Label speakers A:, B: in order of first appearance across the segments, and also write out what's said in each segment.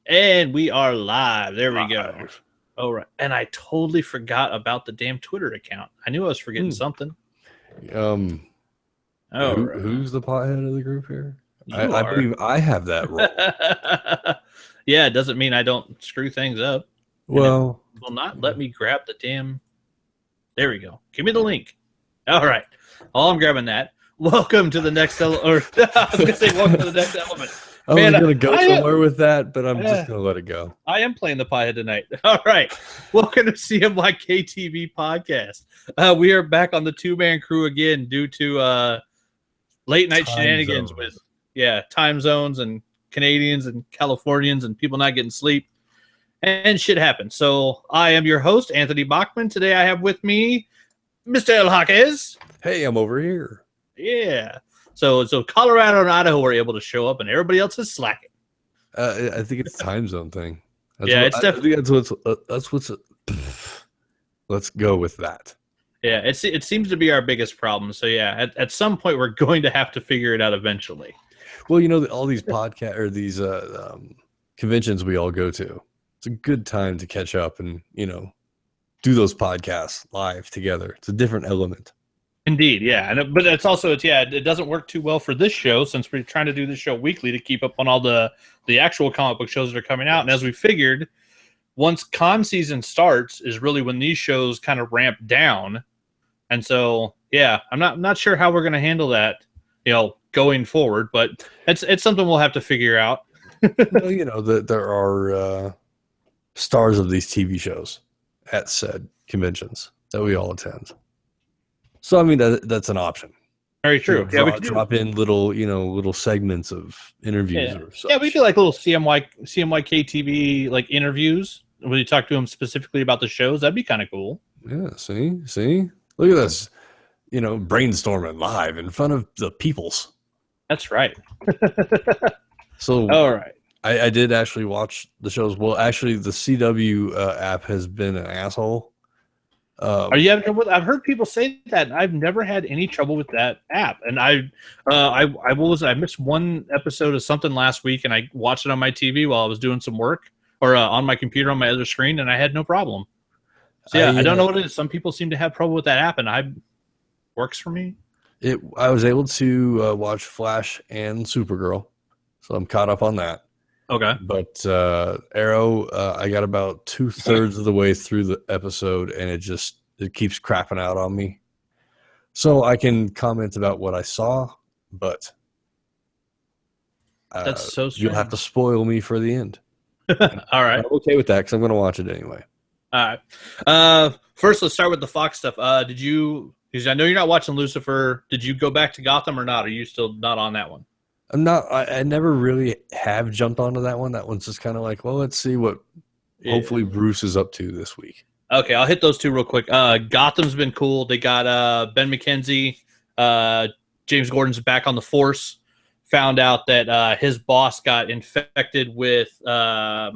A: And we are live. There we go.
B: Live.
A: All right. And I totally forgot about the damn Twitter account. I knew I was forgetting something.
B: Who's the pothead of the group here?
A: I
B: believe I have that role.
A: Yeah, it doesn't mean I don't screw things up.
B: Well,
A: will not let me grab the damn. There we go. Give me the link. All right. I'm grabbing that. Welcome to the next element. I was going to say welcome to the next element.
B: I was going to go somewhere with that, but I'm just going to let it go.
A: I am playing the piehead tonight. All right. Welcome to Cmyk TV podcast. We are back on the two-man crew again due to late night shenanigans with time zones and Canadians and Californians and people not getting sleep. And shit happens. So I am your host, Anthony Bachman. Today I have with me Mr. El Jaquez.
B: Hey, I'm over here.
A: Yeah. So Colorado and Idaho are able to show up, and everybody else is slacking.
B: I think it's a time zone thing.
A: It's definitely
B: that's what's. Let's go with that.
A: Yeah, it seems to be our biggest problem. So yeah, at some point we're going to have to figure it out eventually.
B: Well, you know, all these podcast or these conventions we all go to. It's a good time to catch up and do those podcasts live together. It's a different element.
A: Indeed, yeah, but it doesn't work too well for this show since we're trying to do this show weekly to keep up on all the actual comic book shows that are coming out. And as we figured, once con season starts is really when these shows kind of ramp down. And so, yeah, I'm not sure how we're going to handle that, going forward, but it's something we'll have to figure out.
B: Well, there are stars of these TV shows at said conventions that we all attend. So, I mean, that's an option.
A: Very true.
B: We could drop in little segments of interviews or such.
A: Yeah, we do like little CMYK TV like interviews when you talk to them specifically about the shows. That'd be kind of cool.
B: Yeah, see? Look at this, brainstorming live in front of the peoples.
A: That's right.
B: So,
A: all right.
B: I did actually watch the shows. Well, actually, the CW app has been an asshole.
A: Are you having trouble with? I've heard people say that. And I've never had any trouble with that app, and I missed one episode of something last week, and I watched it on my TV while I was doing some work, or on my computer on my other screen, and I had no problem. So yeah, I don't know what it is. Some people seem to have trouble with that app, and works for me.
B: I was able to watch Flash and Supergirl, so I'm caught up on that.
A: Okay.
B: But Arrow, I got about 2/3 of the way through the episode, and it keeps crapping out on me. So I can comment about what I saw, but
A: that's so strange.
B: You'll have to spoil me for the end.
A: All right.
B: I'm okay with that because I'm going to watch it anyway.
A: All right. First, let's start with the Fox stuff. Because I know you're not watching Lucifer. Did you go back to Gotham or not? Are you still not on that one?
B: I'm not. I never really have jumped onto that one. That one's just kind of like, well, let's see what hopefully Bruce is up to this week.
A: Okay, I'll hit those two real quick. Gotham's been cool. They got Ben McKenzie. James Gordon's back on the force. Found out that his boss got infected with the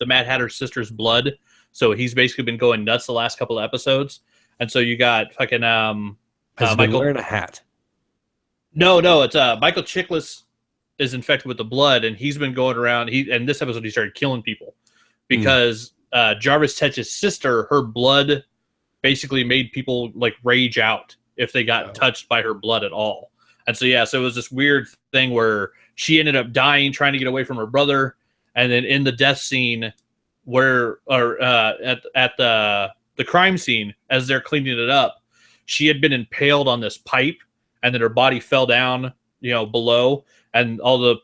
A: Mad Hatter's sister's blood. So he's basically been going nuts the last couple of episodes. And so you got fucking
B: has Michael wearing a hat.
A: No, it's Michael Chiklis is infected with the blood, and he's been going around. And this episode he started killing people because Jarvis Tetch's sister, her blood basically made people like rage out if they got touched by her blood at all. And so so it was this weird thing where she ended up dying trying to get away from her brother, and then in the death scene at the crime scene as they're cleaning it up, she had been impaled on this pipe. And then her body fell down, below, and all the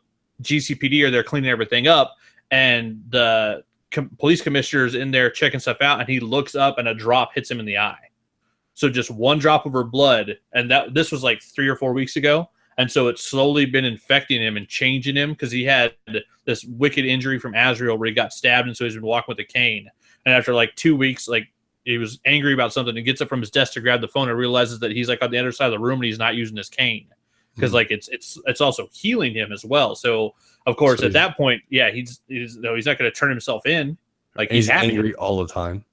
A: GCPD are there cleaning everything up. And the police commissioner's in there checking stuff out, and he looks up, and a drop hits him in the eye. So just one drop of her blood, and this was like 3 or 4 weeks ago. And so it's slowly been infecting him and changing him because he had this wicked injury from Azrael where he got stabbed, and so he's been walking with a cane. And after like 2 weeks, like, he was angry about something and gets up from his desk to grab the phone and realizes that he's like on the other side of the room and he's not using his cane because like it's also healing him as well. So of course at that point, he's not going to turn himself in. Like
B: he's angry all the time.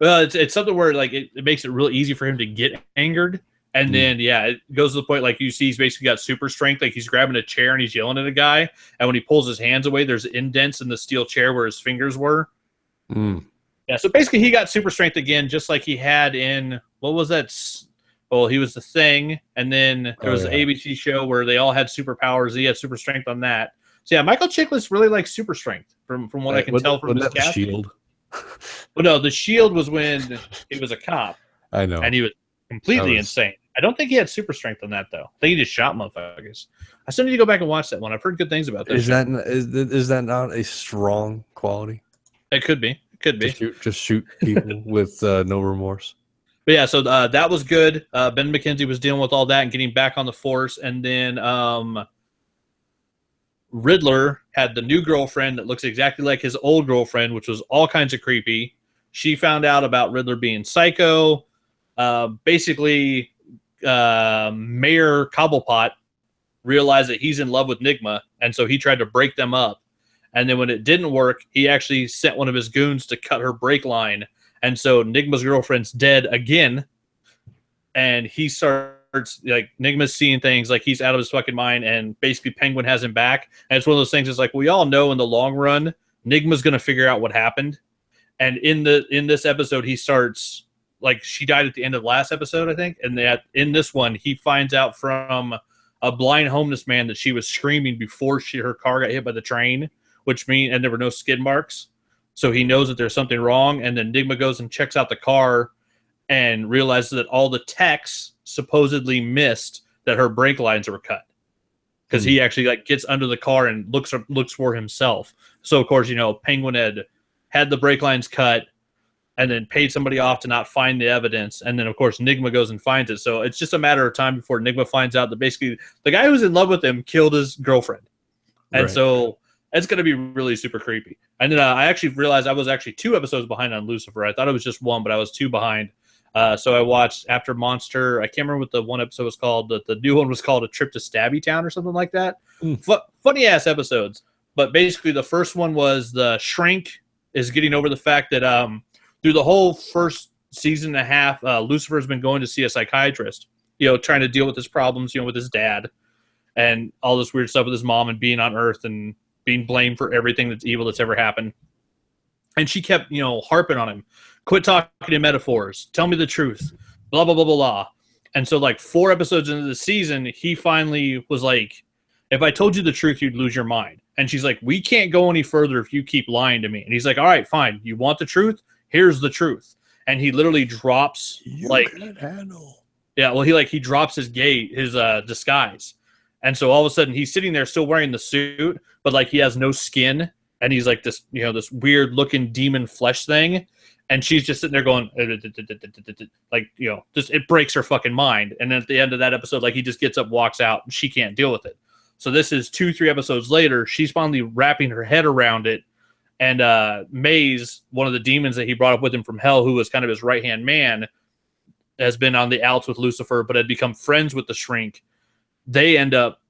A: Well, it's something where like it makes it real easy for him to get angered And then, it goes to the point, like, you see he's basically got super strength. Like, he's grabbing a chair and he's yelling at a guy. And when he pulls his hands away, there's indents in the steel chair where his fingers were. Yeah, so basically he got super strength again, just like he had in, what was that? Well, he was the Thing. And then there was the ABC show where they all had superpowers. He had super strength on that. So, yeah, Michael Chiklis really likes super strength from what I can tell from his cast.
B: The Shield?
A: Well, no, the Shield was when he was a cop.
B: I know.
A: And he was completely insane. I don't think he had super strength on that, though. I think he just shot motherfuckers. I still need to go back and watch that one. I've heard good things about that.
B: Is that not a strong quality?
A: It could be. It could be.
B: Just shoot people with no remorse.
A: But yeah, so that was good. Ben McKenzie was dealing with all that and getting back on the force. And then Riddler had the new girlfriend that looks exactly like his old girlfriend, which was all kinds of creepy. She found out about Riddler being psycho. Basically, Mayor Cobblepot realized that he's in love with Nigma, and so he tried to break them up. And then when it didn't work, he actually sent one of his goons to cut her brake line. And so Nigma's girlfriend's dead again, and he starts, like, Nigma's seeing things like he's out of his fucking mind, and basically Penguin has him back. And it's one of those things, it's like, we all know in the long run, Nigma's going to figure out what happened. And in this episode, he starts, like, she died at the end of the last episode, I think. And that in this one, he finds out from a blind homeless man that she was screaming before her car got hit by the train, and there were no skid marks. So he knows that there's something wrong. And then Nigma goes and checks out the car and realizes that all the techs supposedly missed that her brake lines were cut. Because he actually, like, gets under the car and looks for himself. So, of course, Penguin had the brake lines cut and then paid somebody off to not find the evidence. And then, of course, Nigma goes and finds it. So it's just a matter of time before Nigma finds out that basically the guy who was in love with him killed his girlfriend. And so it's going to be really super creepy. And then I actually realized I was actually 2 episodes behind on Lucifer. I thought it was just 1, but I was 2 behind. So I watched after Monster. I can't remember what the one episode was called. The new one was called A Trip to Stabby Town or something like that. Funny-ass episodes. But basically the first one was the Shrink is getting over the fact that through the whole first season and a half, Lucifer's been going to see a psychiatrist, trying to deal with his problems, with his dad and all this weird stuff with his mom and being on Earth and being blamed for everything that's evil that's ever happened. And she kept, harping on him. Quit talking in metaphors. Tell me the truth. Blah, blah, blah, blah, blah. And so, like, 4 episodes into the season, he finally was like, if I told you the truth, you'd lose your mind. And she's like, we can't go any further if you keep lying to me. And he's like, all right, fine. You want the truth? Here's the truth. And he literally drops,
B: can't handle.
A: Yeah, well, he drops his disguise. And so all of a sudden he's sitting there still wearing the suit, but like he has no skin. And he's like this, this weird looking demon flesh thing. And she's just sitting there going, like, just it breaks her fucking mind. And then at the end of that episode, like, he just gets up, walks out, and she can't deal with it. So this is 2-3 episodes later. She's finally wrapping her head around it. And Maze, one of the demons that he brought up with him from hell, who was kind of his right-hand man, has been on the outs with Lucifer, but had become friends with the Shrink. They end up,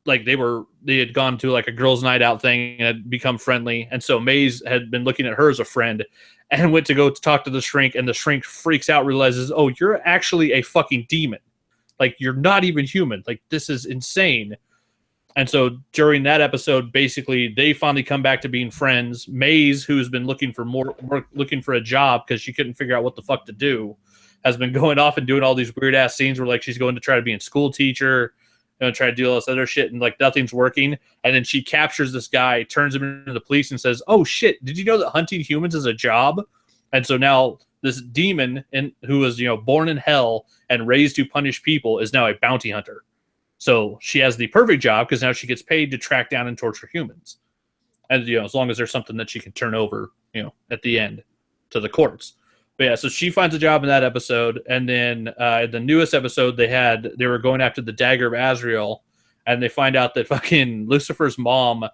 A: like, they had gone to like a girls' night out thing and had become friendly. And so Maze had been looking at her as a friend and went to go talk to the Shrink, and the Shrink freaks out, realizes, oh, you're actually a fucking demon. Like, you're not even human. Like, this is insane. And so during that episode, basically, they finally come back to being friends. Maze, who's been looking for looking for a job because she couldn't figure out what the fuck to do, has been going off and doing all these weird ass scenes where, like, she's going to try to be a school teacher, try to do all this other shit, and like nothing's working. And then she captures this guy, turns him into the police, and says, "Oh shit! Did you know that hunting humans is a job?" And so now this demon, who was born in hell and raised to punish people, is now a bounty hunter. So she has the perfect job because now she gets paid to track down and torture humans. And, as long as there's something that she can turn over, at the end to the courts. But yeah, so she finds a job in that episode. And then the newest episode they were going after the dagger of Azrael, and they find out that fucking Lucifer's mom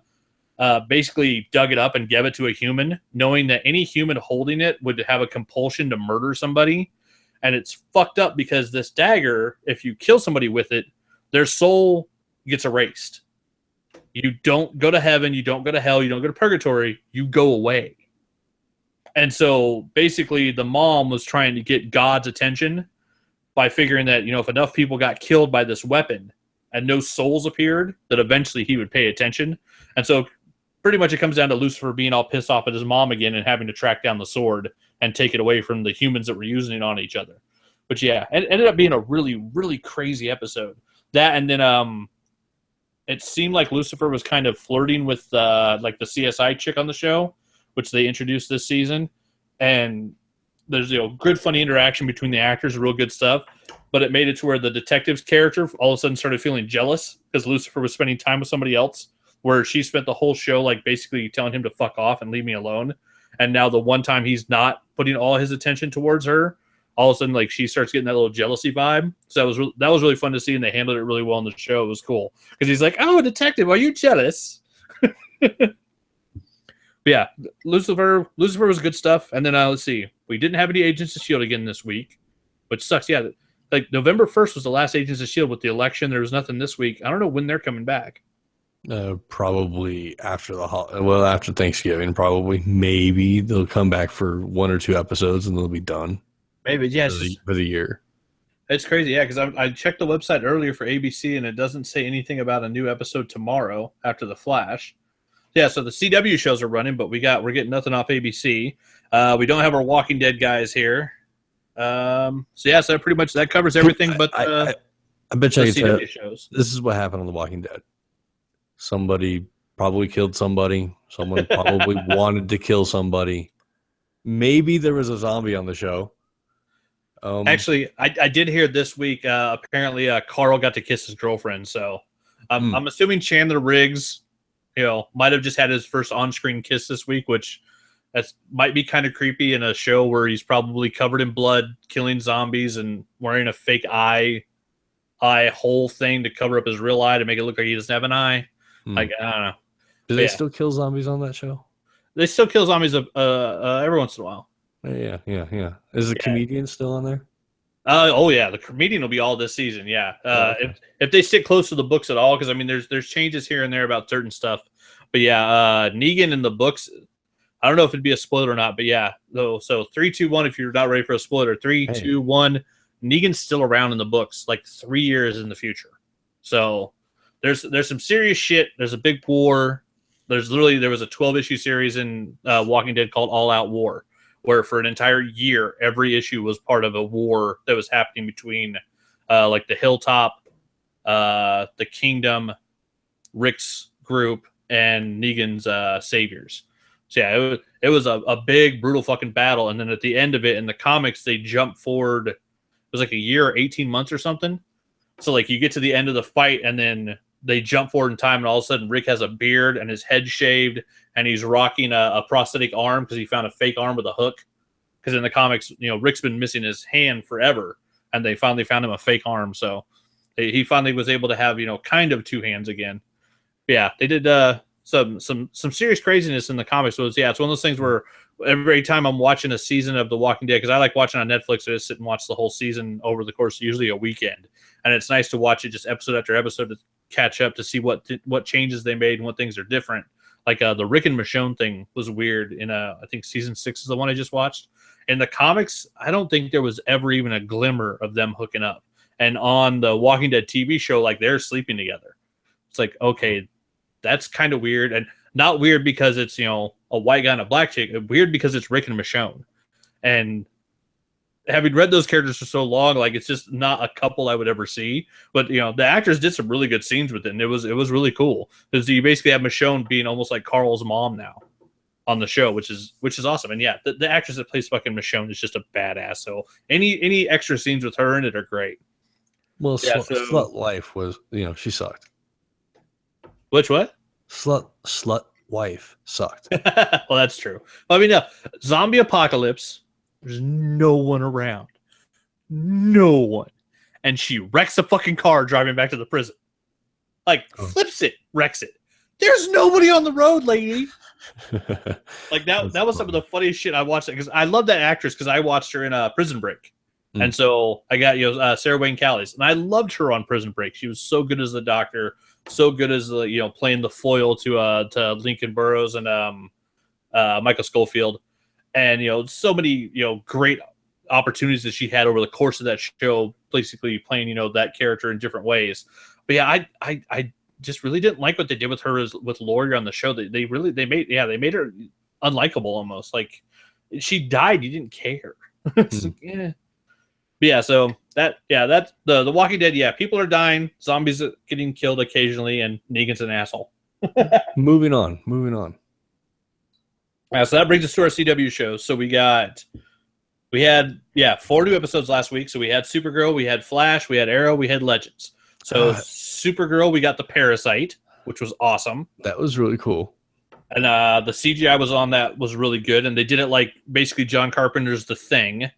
A: basically dug it up and gave it to a human, knowing that any human holding it would have a compulsion to murder somebody. And it's fucked up because this dagger, if you kill somebody with it, their soul gets erased. You don't go to heaven, you don't go to hell, you don't go to purgatory, you go away. And so basically the mom was trying to get God's attention by figuring that, if enough people got killed by this weapon and no souls appeared, that eventually he would pay attention. And so pretty much it comes down to Lucifer being all pissed off at his mom again and having to track down the sword and take it away from the humans that were using it on each other. But yeah, it ended up being a really, really crazy episode. That, and then it seemed like Lucifer was kind of flirting with like the CSI chick on the show, which they introduced this season. And there's good, funny interaction between the actors, real good stuff. But it made it to where the detective's character all of a sudden started feeling jealous because Lucifer was spending time with somebody else, where she spent the whole show like basically telling him to fuck off and leave me alone. And now the one time he's not putting all his attention towards her, all of a sudden, like, she starts getting that little jealousy vibe. So that was really fun to see, and they handled it really well in the show. It was cool because he's like, "Oh, detective, are you jealous?" But yeah, Lucifer was good stuff. And then let's see, we didn't have any Agents of Shield again this week, which sucks. Yeah, like November 1st was the last Agents of Shield with the election. There was nothing this week. I don't know when they're coming back.
B: Probably after after Thanksgiving. Probably, maybe they'll come back for 1 or 2 episodes and they'll be done.
A: Maybe, yes,
B: for the year.
A: It's crazy, yeah, because I checked the website earlier for ABC, and it doesn't say anything about a new episode tomorrow after The Flash. Yeah, so the CW shows are running, but we're getting nothing off ABC. We don't have our Walking Dead guys here. So pretty much that covers everything. But
B: I bet you I can tell you,
A: shows.
B: This is what happened on The Walking Dead. Somebody probably killed somebody. Someone probably wanted to kill somebody. Maybe there was a zombie on the show.
A: Actually, I did hear this week, apparently Carl got to kiss his girlfriend. So I'm assuming Chandler Riggs, might have just had his first on-screen kiss this week, which might be kind of creepy in a show where he's probably covered in blood, killing zombies, and wearing a fake eye hole thing to cover up his real eye to make it look like he doesn't have an eye. Like, I don't know.
B: Do they still kill zombies on that show?
A: They still kill zombies every once in a while.
B: Yeah. Is the comedian still on there?
A: Oh yeah, the comedian will be all this season. Yeah, okay. If they stick close to the books at all, because I mean, there's changes here and there about certain stuff. But yeah, Negan in the books, I don't know if it'd be a spoiler or not. But yeah, so 3, 2, 1. If you're not ready for a spoiler, 3, 2, 1. Negan's still around in the books, like 3 years in the future. So there's some serious shit. There's a big war. There was a 12-issue series in Walking Dead called All Out War, where for an entire year, every issue was part of a war that was happening between like the Hilltop, the Kingdom, Rick's group, and Negan's Saviors. So yeah, it was a big, brutal fucking battle. And then at the end of it, in the comics, they jump forward. It was like a year or 18 months or something. So like you get to the end of the fight, and then they jump forward in time, and all of a sudden Rick has a beard and his head shaved, and he's rocking a prosthetic arm because he found a fake arm with a hook. Because in the comics, Rick's been missing his hand forever, and they finally found him a fake arm. So he finally was able to have, kind of 2 hands again. But yeah, they did some serious craziness in the comics. So it's one of those things where every time I'm watching a season of The Walking Dead, because I like watching on Netflix, I just sit and watch the whole season over the course of usually a weekend. And it's nice to watch it just episode after episode to catch up to see what changes they made and what things are different. Like the Rick and Michonne thing was weird in I think season 6 is the one I just watched. In the comics, I don't think there was ever even a glimmer of them hooking up. And on the Walking Dead TV show, like, they're sleeping together. It's like, okay, that's kind of weird. And not weird because it's, a white guy and a black chick. Weird because it's Rick and Michonne. And having read those characters for so long, like, it's just not a couple I would ever see. But the actors did some really good scenes with it, and it was really cool because you basically have Michonne being almost like Carl's mom now on the show, which is awesome. And yeah, the actress that plays fucking Michonne is just a badass. So any extra scenes with her in it are great.
B: Well, yeah, Slut Wife was, she sucked.
A: Which what?
B: Slut Wife sucked.
A: Well, that's true. I mean, zombie apocalypse. There's no one around. No one. And she wrecks a fucking car driving back to the prison. Like, flips it, wrecks it. There's nobody on the road, lady. Like, that was some of the funniest shit I watched. Because I love that actress because I watched her in Prison Break. And so I got, Sarah Wayne Callies. And I loved her on Prison Break. She was so good as the doctor. So good as, playing the foil to Lincoln Burrows and Michael Schofield. And, so many, great opportunities that she had over the course of that show, basically playing, you know, that character in different ways. But yeah, I just really didn't like what they did with her with Lori on the show. They made her unlikable almost. Like she died, you didn't care. It's like, yeah. But yeah, so that's the Walking Dead. Yeah, people are dying, zombies are getting killed occasionally, and Negan's an asshole.
B: Moving on.
A: So that brings us to our CW shows. So we had 4 new episodes last week. So we had Supergirl, we had Flash, we had Arrow, we had Legends. So Supergirl, we got the Parasite, which was awesome.
B: That was really cool.
A: And the CGI was on that was really good. And they did it like basically John Carpenter's The Thing.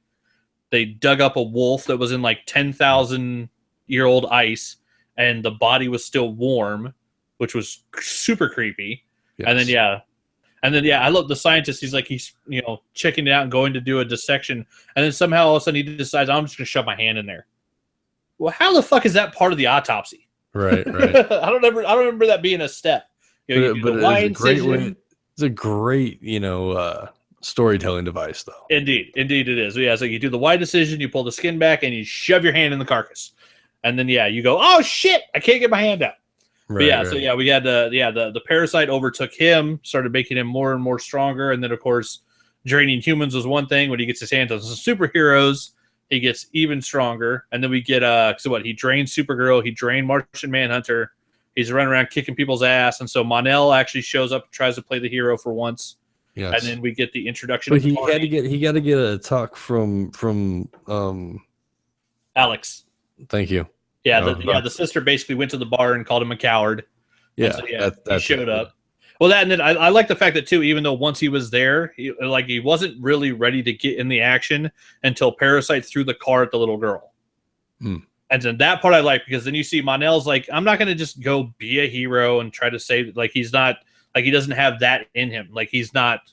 A: They dug up a wolf that was in like 10,000-year-old ice, and the body was still warm, which was super creepy. Yes. And then I love the scientist. He's checking it out and going to do a dissection, and then somehow all of a sudden he decides, I'm just going to shove my hand in there. Well, how the fuck is that part of the autopsy?
B: Right.
A: I don't remember that being a step. You
B: but it's a great, storytelling device, though.
A: Indeed it is. Yeah, so you do the Y decision, you pull the skin back, and you shove your hand in the carcass, and then you go, oh shit, I can't get my hand out. Right, so we had the Parasite overtook him, started making him more and more stronger, and then of course draining humans was one thing. When he gets his hands on some superheroes, he gets even stronger. And then we get he drained Supergirl, he drained Martian Manhunter, he's running around kicking people's ass, and so Mon-El actually shows up, tries to play the hero for once. Yes. And then we get the introduction.
B: But he got to get a talk from
A: Alex.
B: Thank you.
A: Yeah, the sister basically went to the bar and called him a coward.
B: Yeah,
A: so, he showed up. Well, and then I like the fact that too, even though once he was there, he wasn't really ready to get in the action until Parasite threw the car at the little girl. And then that part I like, because then you see Mon-El's like, I'm not going to just go be a hero and try to save. Like he's not, like he doesn't have that in him. Like he's not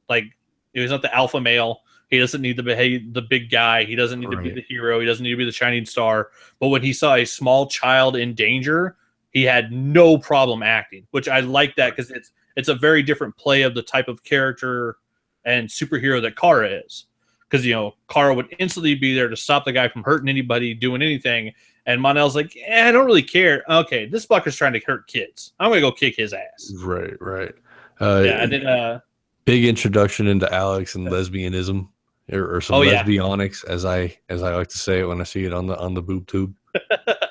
A: the alpha male. He doesn't need to be the big guy. He doesn't need to be the hero. He doesn't need to be the shining star. But when he saw a small child in danger, he had no problem acting, which I like that, because it's a very different play of the type of character and superhero that Kara is. Because, Kara would instantly be there to stop the guy from hurting anybody, doing anything. And Mon-El's like, I don't really care. Okay, this fucker's trying to hurt kids. I'm going to go kick his ass.
B: Right.
A: And then
B: big introduction into Alex and lesbianism. Or some lesbionics, as I like to say it when I see it on the boob tube.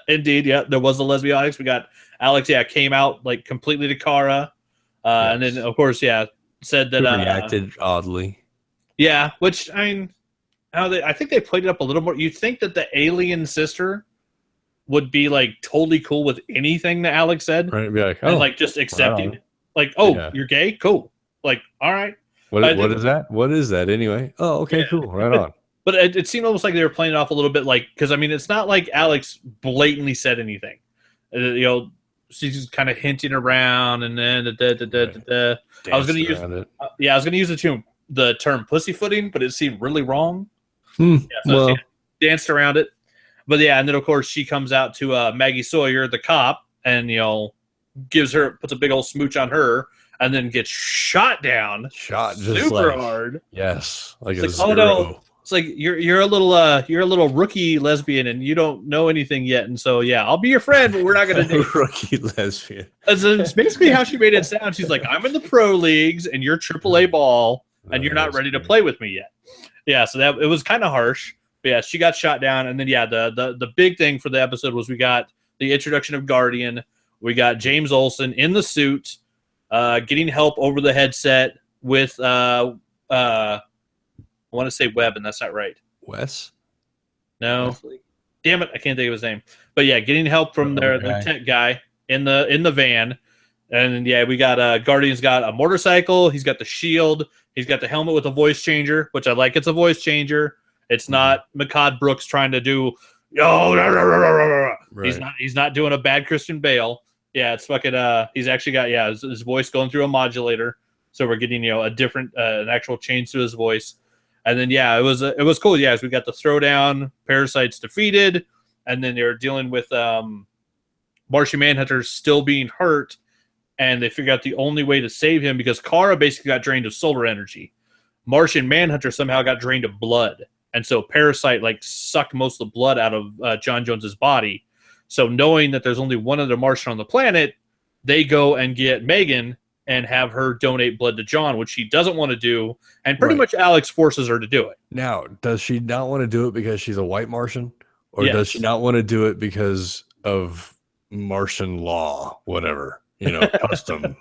A: Indeed, yeah, there was the lesbionics. We got Alex, came out like completely to Kara, and then of course, said that
B: reacted oddly.
A: Yeah, which I think they played it up a little more. You'd think that the alien sister would be like totally cool with anything that Alex said,
B: right? Be like,
A: and like just accepting, you're gay, cool, like all right.
B: What is that? What is that anyway? Oh, okay, cool. Right on.
A: But it seemed almost like they were playing it off a little bit, like, because it's not like Alex blatantly said anything. She's just kind of hinting around, and then I was going to use the term pussyfooting, but it seemed really wrong. She danced around it. But and then of course she comes out to Maggie Sawyer, the cop, and puts a big old smooch on her. And then gets shot down,
B: just
A: super hard.
B: Yes, like
A: it's like, oh no, it's like you're a little rookie lesbian and you don't know anything yet, and so I'll be your friend, but we're not gonna date.
B: Rookie lesbian.
A: It's basically how she made it sound. She's like, I'm in the pro leagues and you're AAA ball, and you're not ready to play with me yet. Yeah, so that it was kind of harsh. But she got shot down, and then the big thing for the episode was we got the introduction of Guardian. We got James Olsen in the suit. Getting help over the headset with I want to say Webb, and that's not right.
B: Wes?
A: No. Wesley? Damn it, I can't think of his name. But getting help from the tech guy in the van. And we got Guardian's got a motorcycle, he's got the shield, he's got the helmet with a voice changer, which I like. It's a voice changer. It's not Makad Brooks trying to do right. He's not doing a bad Christian Bale. Yeah, it's fucking. He's actually got his voice going through a modulator, so we're getting a different an actual change to his voice, and then it was cool. Yeah, so we got the throwdown, Parasite's defeated, and then they're dealing with Martian Manhunter still being hurt, and they figure out the only way to save him, because Kara basically got drained of solar energy. Martian Manhunter somehow got drained of blood, and so Parasite like sucked most of the blood out of John Jones's body. So knowing that there's only one other Martian on the planet, they go and get Megan and have her donate blood to John, which she doesn't want to do, and pretty much Alex forces her to do it.
B: Now, does she not want to do it because she's a white Martian, or
A: Yes.
B: does she not want to do it because of Martian law, whatever, custom,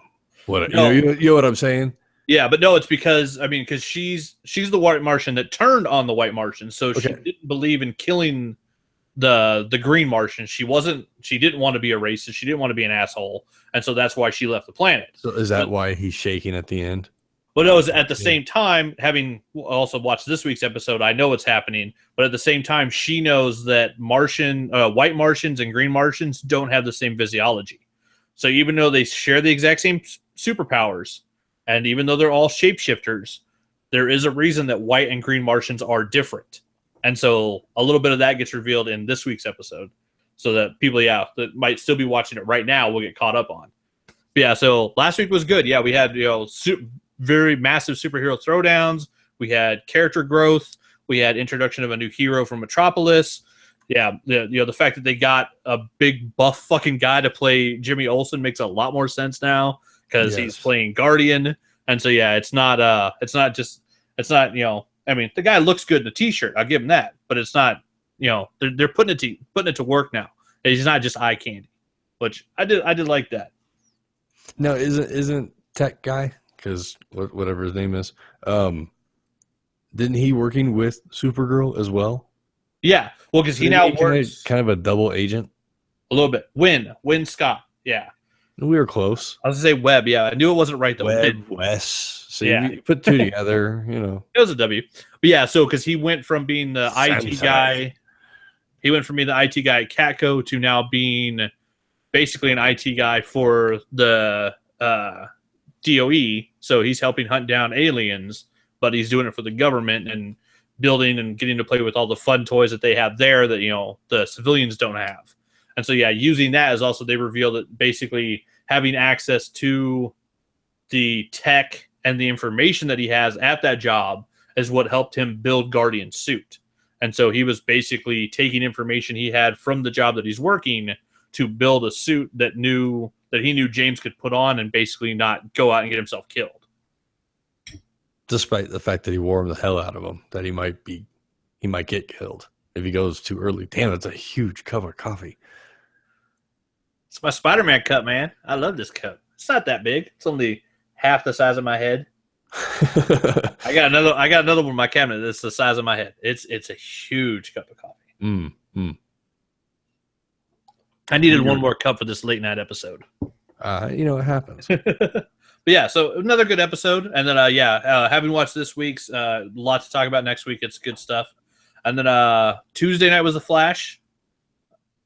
B: whatever?
A: No.
B: You know what I'm saying?
A: Yeah, but no, it's because because she's the white Martian that turned on the white Martian, so she didn't believe in killing the green Martian. She didn't want to be a racist. She didn't want to be an asshole, and so that's why she left the planet.
B: So is that why he's shaking at the end?
A: But it was at the same time, having also watched this week's episode, I know what's happening. But at the same time, she knows that white Martians and green Martians don't have the same physiology. So even though they share the exact same superpowers, and even though they're all shapeshifters, there is a reason that white and green Martians are different. And so a little bit of that gets revealed in this week's episode, so that people, that might still be watching it right now will get caught up on. But yeah, so last week was good. Yeah, we had very massive superhero throwdowns. We had character growth. We had introduction of a new hero from Metropolis. Yeah, the fact that they got a big buff fucking guy to play Jimmy Olsen makes a lot more sense now because he's playing Guardian, and so it's not the guy looks good in a t-shirt. I'll give him that, but it's not they're putting it to work now. He's not just eye candy, which I did like that.
B: No, isn't Tech Guy, because whatever his name is, didn't he working with Supergirl as well?
A: Yeah, well, because he now works
B: kind of a double agent.
A: A little bit. Win Scott. Yeah,
B: we were close.
A: I was gonna say Webb. Yeah, I knew it wasn't right though.
B: Webb Wes. So you put two together,
A: It was a W. But yeah, so because he went from being the IT guy, he went from being the IT guy at Catco to now being basically an IT guy for the DOE. So he's helping hunt down aliens, but he's doing it for the government and building and getting to play with all the fun toys that they have there that the civilians don't have. And so using that is also, they reveal that basically having access to the tech and the information that he has at that job is what helped him build Guardian's suit. And so he was basically taking information he had from the job that he's working to build a suit that he knew James could put on and basically not go out and get himself killed.
B: Despite the fact that he wore the hell out of him, that he might get killed if he goes too early. Damn, that's a huge cup of coffee.
A: It's my Spider-Man cup, man. I love this cup. It's not that big. It's only half the size of my head. I got another one in my cabinet that's the size of my head. It's a huge cup of coffee. I needed one more cup for this late night episode.
B: It happens.
A: But yeah, so another good episode. And then having watched this week's, lot to talk about next week. It's good stuff. And then Tuesday night was The Flash.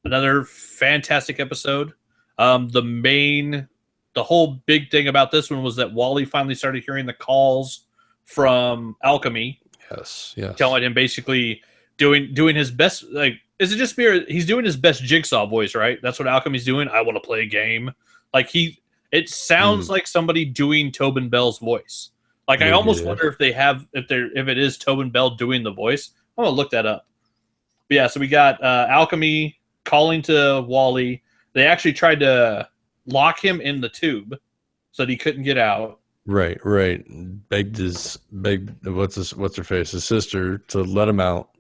A: Another fantastic episode. The whole big thing about this one was that Wally finally started hearing the calls from Alchemy.
B: Yes.
A: Telling him basically doing his best. Like, is it just me, or he's doing his best Jigsaw voice, right? That's what Alchemy's doing. I want to play a game. Like it sounds like somebody doing Tobin Bell's voice. Like I almost wonder if it is Tobin Bell doing the voice. I'm gonna look that up. But yeah, so we got Alchemy calling to Wally. They actually tried to lock him in the tube so that he couldn't get out.
B: Right. Begged what's her face, his sister, to let him out.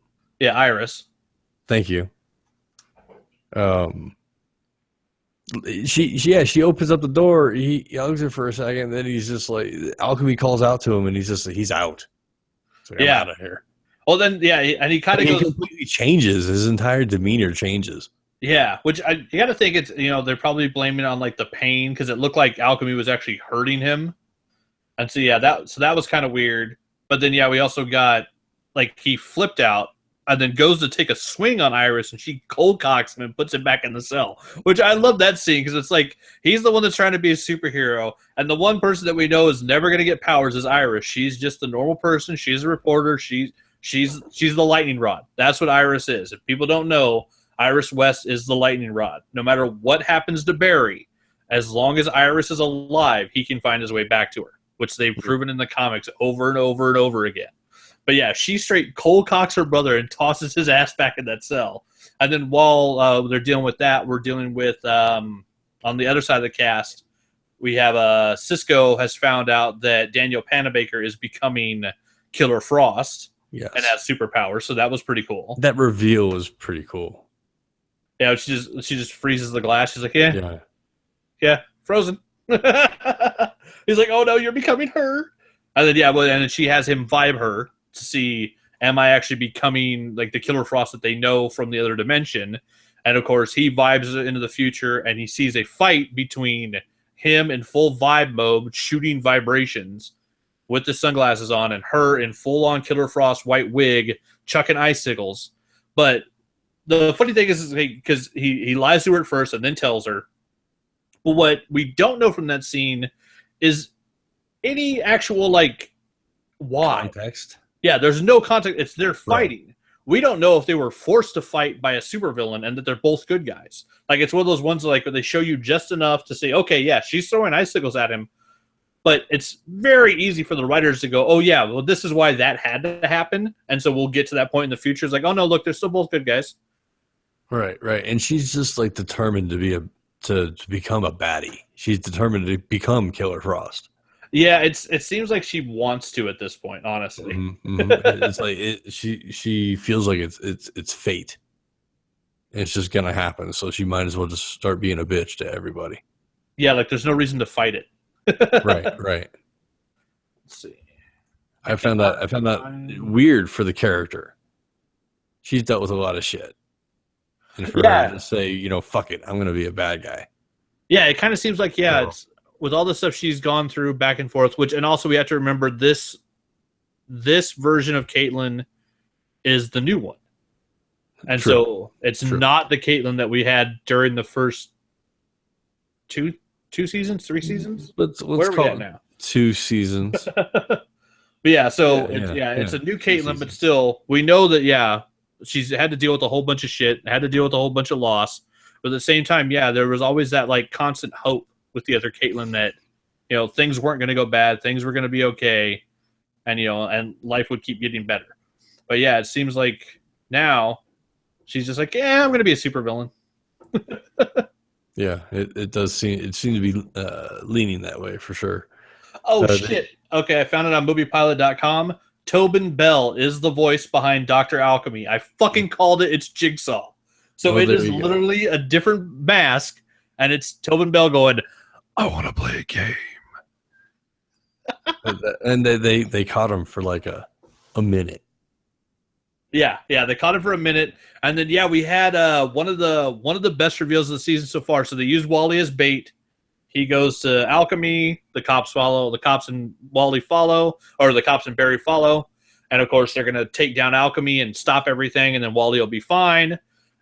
A: Yeah, Iris.
B: Thank you. She opens up the door. He hugs her for a second, then he's just like, Alchemy calls out to him, and he's out. So I'm out of here.
A: Well, then and he kind of goes,
B: completely changes. His entire demeanor changes.
A: Yeah, which you got to think it's they're probably blaming it on like the pain, because it looked like Alchemy was actually hurting him, and so that was kind of weird. But then we also got like he flipped out and then goes to take a swing on Iris, and she cold cocks him and puts him back in the cell. Which I love that scene, because it's like he's the one that's trying to be a superhero, and the one person that we know is never going to get powers is Iris. She's just a normal person. She's a reporter. She's the lightning rod. That's what Iris is. If people don't know, Iris West is the lightning rod. No matter what happens to Barry, as long as Iris is alive, he can find his way back to her, which they've proven in the comics over and over and over again. But yeah, she straight cold cocks her brother and tosses his ass back in that cell. And then while they're dealing with that, we're dealing with on the other side of the cast, we have Cisco has found out that Daniel Panabaker is becoming Killer Frost.
B: Yes.
A: And has superpowers, so that was pretty cool.
B: That reveal was pretty cool.
A: Yeah, she just freezes the glass. She's like, yeah, frozen. He's like, oh no, you're becoming her. And then and then she has him vibe her to see, am I actually becoming like the Killer Frost that they know from the other dimension? And of course, he vibes into the future, and he sees a fight between him in full vibe mode, shooting vibrations, with the sunglasses on, and her in full-on Killer Frost white wig, chucking icicles. But the funny thing is because he lies to her at first and then tells her. But what we don't know from that scene is any actual, like, why.
B: Context.
A: Yeah, there's no context. It's they're fighting.
B: Right.
A: We don't know if they were forced to fight by a supervillain and that they're both good guys. Like, it's one of those ones like where they show you just enough to say, okay, yeah, she's throwing icicles at him. But it's very easy for the writers to go, oh, yeah, well, this is why that had to happen. And so we'll get to that point in the future. It's like, oh, no, look, they're still both good guys.
B: Right. And she's just like determined to become a baddie. She's determined to become Killer Frost.
A: Yeah, it seems like she wants to at this point, honestly.
B: Mm-hmm. It's like she feels like it's fate. It's just going to happen. So she might as well just start being a bitch to everybody.
A: Yeah, like there's no reason to fight it.
B: Right.
A: Let's see.
B: I found that weird for the character. She's dealt with a lot of shit, and for her to say, fuck it, I'm gonna be a bad guy.
A: Yeah, it kind of seems like it's with all the stuff she's gone through back and forth. And also we have to remember this version of Caitlyn is the new one, and so it's not the Caitlyn that we had during the first two seasons, 3 seasons.
B: Let's
A: Where are we
B: call
A: at
B: it
A: now?
B: 2 seasons.
A: But it's a new Caitlyn, but still, we know that she's had to deal with a whole bunch of shit, had to deal with a whole bunch of loss. But at the same time, there was always that like constant hope with the other Caitlyn that things weren't going to go bad, things were going to be okay, and and life would keep getting better. But it seems like now she's just like, I'm going to be a supervillain.
B: Yeah, it does seem to be leaning that way for sure.
A: Oh, shit. Okay, I found it on moviepilot.com. Tobin Bell is the voice behind Dr. Alchemy. I fucking called it. It's Jigsaw. So it is literally a different mask, and it's Tobin Bell going, I want to play a game.
B: And they caught him for like a minute.
A: Yeah, they caught him for a minute, and then we had one of the best reveals of the season so far. So they used Wally as bait. He goes to Alchemy. The cops follow. The cops and Wally follow, or the cops and Barry follow. And of course, they're going to take down Alchemy and stop everything, and then Wally will be fine.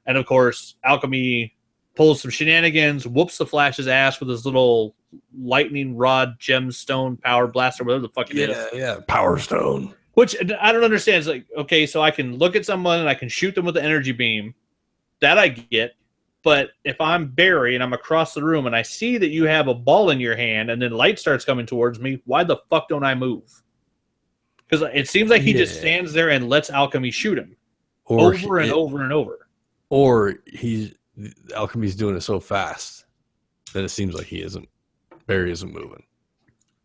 A: And of course, Alchemy pulls some shenanigans, whoops the Flash's ass with his little lightning rod gemstone power blaster, whatever the fuck it is.
B: Yeah, Power Stone.
A: Which I don't understand. It's like, okay, so I can look at someone and I can shoot them with the energy beam. That I get. But if I'm Barry and I'm across the room and I see that you have a ball in your hand and then light starts coming towards me, why the fuck don't I move? Because it seems like he just stands there and lets Alchemy shoot him over and over. Or
B: Alchemy's doing it so fast that it seems like Barry isn't moving.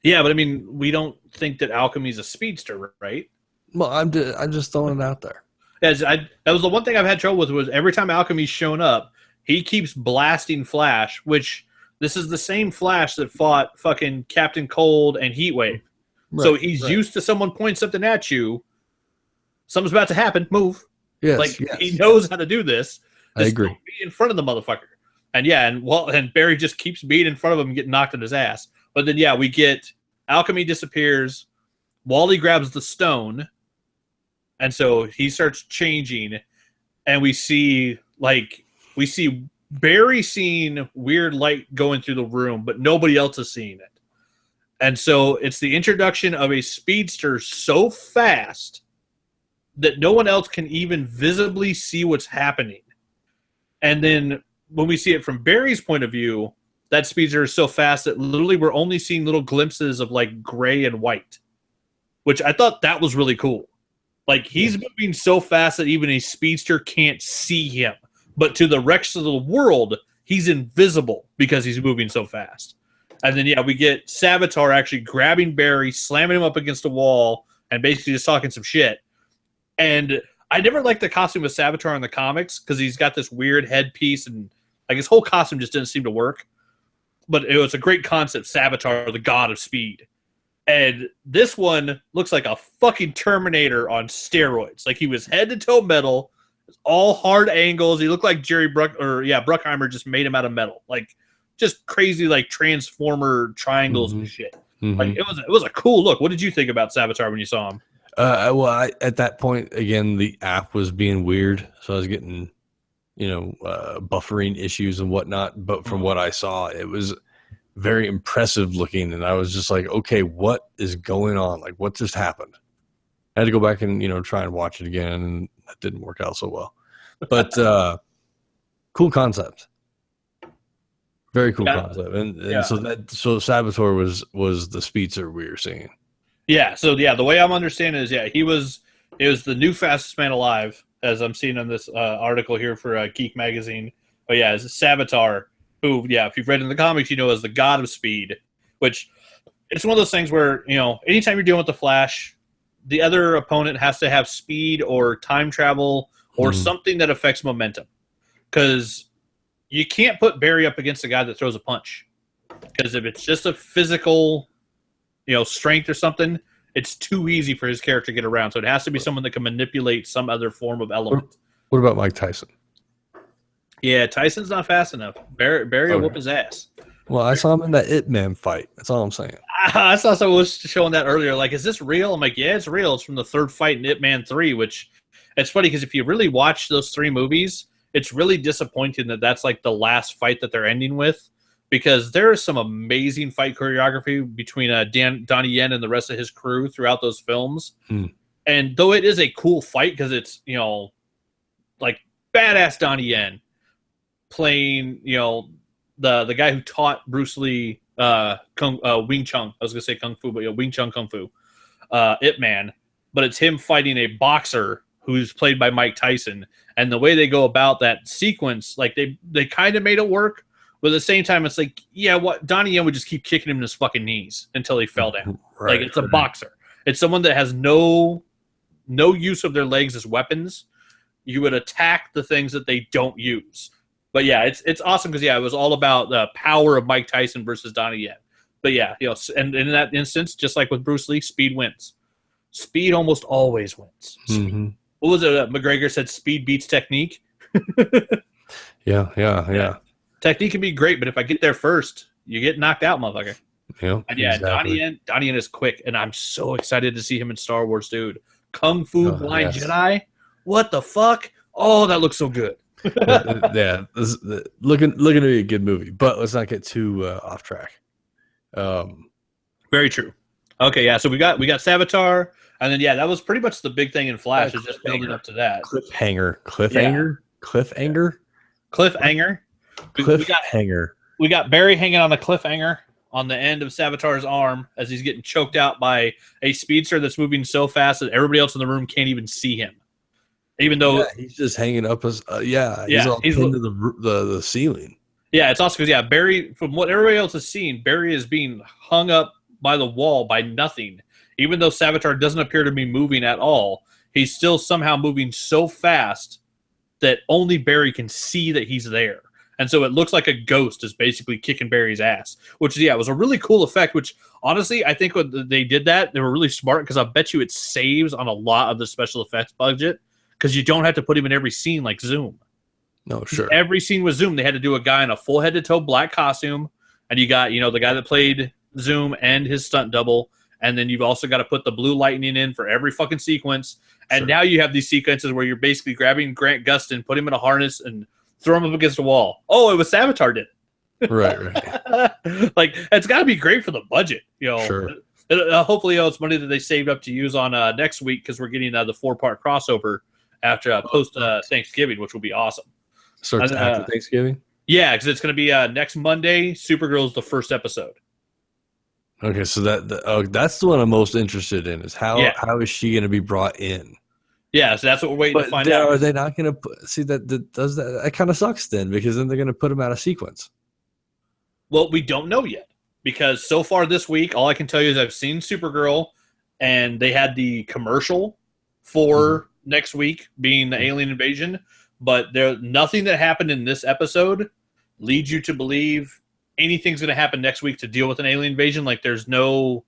A: Yeah, but I mean, we don't think that Alchemy's a speedster, right?
B: Well, I'm just throwing it out there.
A: That was the one thing I've had trouble with was every time Alchemy's shown up, he keeps blasting Flash, which this is the same Flash that fought fucking Captain Cold and Heatwave. Right, so he's used to someone pointing something at you. Something's about to happen. Move.
B: Yes,
A: he knows how to do this.
B: I agree.
A: Be in front of the motherfucker. And Barry just keeps being in front of him and getting knocked on his ass. But then, we get Alchemy disappears. Wally grabs the stone. And so he starts changing. And we see Barry seeing weird light going through the room, but nobody else is seeing it. And so it's the introduction of a speedster so fast that no one else can even visibly see what's happening. And then when we see it from Barry's point of view, that speedster is so fast that literally we're only seeing little glimpses of like gray and white, which I thought that was really cool. Like, he's moving so fast that even a speedster can't see him. But to the rest of the world, he's invisible because he's moving so fast. And then, we get Savitar actually grabbing Barry, slamming him up against a wall, and basically just talking some shit. And I never liked the costume of Savitar in the comics because he's got this weird headpiece, and like his whole costume just didn't seem to work. But it was a great concept, Savitar, the god of speed. And this one looks like a fucking Terminator on steroids. Like, he was head to toe metal, all hard angles. He looked like Bruckheimer just made him out of metal. Like, just crazy, like, transformer triangles and shit. Like, it was a cool look. What did you think about Savitar when you saw him?
B: At that point, again, the app was being weird, so I was getting, buffering issues and whatnot. But from what I saw, it was very impressive looking, and I was just like, okay, what is going on? Like, what just happened? I had to go back and try and watch it again, and that didn't work out so well. But cool concept, very cool concept, and so Savitar was the speedster we were seeing. Yeah.
A: So the way I'm understanding is it was the new fastest man alive, as I'm seeing in this article here for Cmyk magazine. But it's Savitar, who, if you've read in the comics, as the god of speed, which it's one of those things where, anytime you're dealing with the Flash, the other opponent has to have speed or time travel or something that affects momentum. Because you can't put Barry up against a guy that throws a punch. Because if it's just a physical, strength or something, it's too easy for his character to get around. So it has to be someone that can manipulate some other form of element.
B: What about Mike Tyson?
A: Yeah, Tyson's not fast enough. Barry will whoop his ass.
B: Well, I saw him in that Ip Man fight. That's all I'm saying.
A: I saw someone was showing that earlier. Like, is this real? I'm like, yeah, it's real. It's from the third fight in Ip Man 3, which it's funny because if you really watch those 3 movies, it's really disappointing that that's like the last fight that they're ending with, because there is some amazing fight choreography between Donnie Yen and the rest of his crew throughout those films. And though it is a cool fight because it's, like badass Donnie Yen playing, the guy who taught Bruce Lee Wing Chun. I was going to say Kung Fu, but Wing Chun Kung Fu. Ip Man. But it's him fighting a boxer who's played by Mike Tyson. And the way they go about that sequence, like they kind of made it work. But at the same time, it's like, Donnie Yen would just keep kicking him in his fucking knees until he fell down. Right, like, it's a boxer. It's someone that has no use of their legs as weapons. You would attack the things that they don't use. But it's awesome because it was all about the power of Mike Tyson versus Donnie Yen. But and in that instance, just like with Bruce Lee, speed wins. Speed almost always wins. What was it? McGregor said speed beats technique.
B: Yeah.
A: Technique can be great, but if I get there first, you get knocked out, motherfucker.
B: Yeah,
A: and exactly. Donnie Yen is quick, and I'm so excited to see him in Star Wars, dude. Kung Fu Blind Jedi? What the fuck? Oh, that looks so good.
B: Looking to be a good movie, but let's not get too off track.
A: Very true. Okay, so we got Savitar, and then that was pretty much the big thing in Flash, is just building up to that.
B: Cliffhanger.
A: We got Barry hanging on a cliffhanger on the end of Savitar's arm as he's getting choked out by a speedster that's moving so fast that everybody else in the room can't even see him. Even though
B: he's just hanging up as he's all pinned to the ceiling.
A: Yeah, it's also because Barry, from what everybody else has seen, Barry is being hung up by the wall by nothing. Even though Savitar doesn't appear to be moving at all, he's still somehow moving so fast that only Barry can see that he's there. And so it looks like a ghost is basically kicking Barry's ass, which was a really cool effect, which honestly, I think when they did that, they were really smart because I bet you it saves on a lot of the special effects budget because you don't have to put him in every scene like Zoom.
B: No, sure.
A: Every scene with Zoom, they had to do a guy in a full head-to-toe black costume, and you got, the guy that played Zoom and his stunt double, and then you've also got to put the blue lightning in for every fucking sequence. And now you have these sequences where you're basically grabbing Grant Gustin, put him in a harness, and throw him up against a wall. Oh, it was Savitar did it.
B: Right.
A: Like, it's got to be great for the budget.
B: Sure.
A: Hopefully, it's money that they saved up to use on next week because we're getting the 4-part crossover after post Thanksgiving, which will be awesome.
B: Starts after Thanksgiving?
A: Yeah, because it's going to be next Monday. Supergirl's the first episode.
B: Okay, so that's the one I'm most interested in is how is she going to be brought in?
A: Yeah, so that's what we're waiting to
B: But
A: find out.
B: are they not going to see that does that? That kind of sucks then, because then they're going to put them out of sequence.
A: Well, we don't know yet because so far this week, all I can tell you is I've seen Supergirl, and they had the commercial for next week being the alien invasion. But there, nothing that happened in this episode leads you to believe anything's going to happen next week to deal with an alien invasion. Like there was no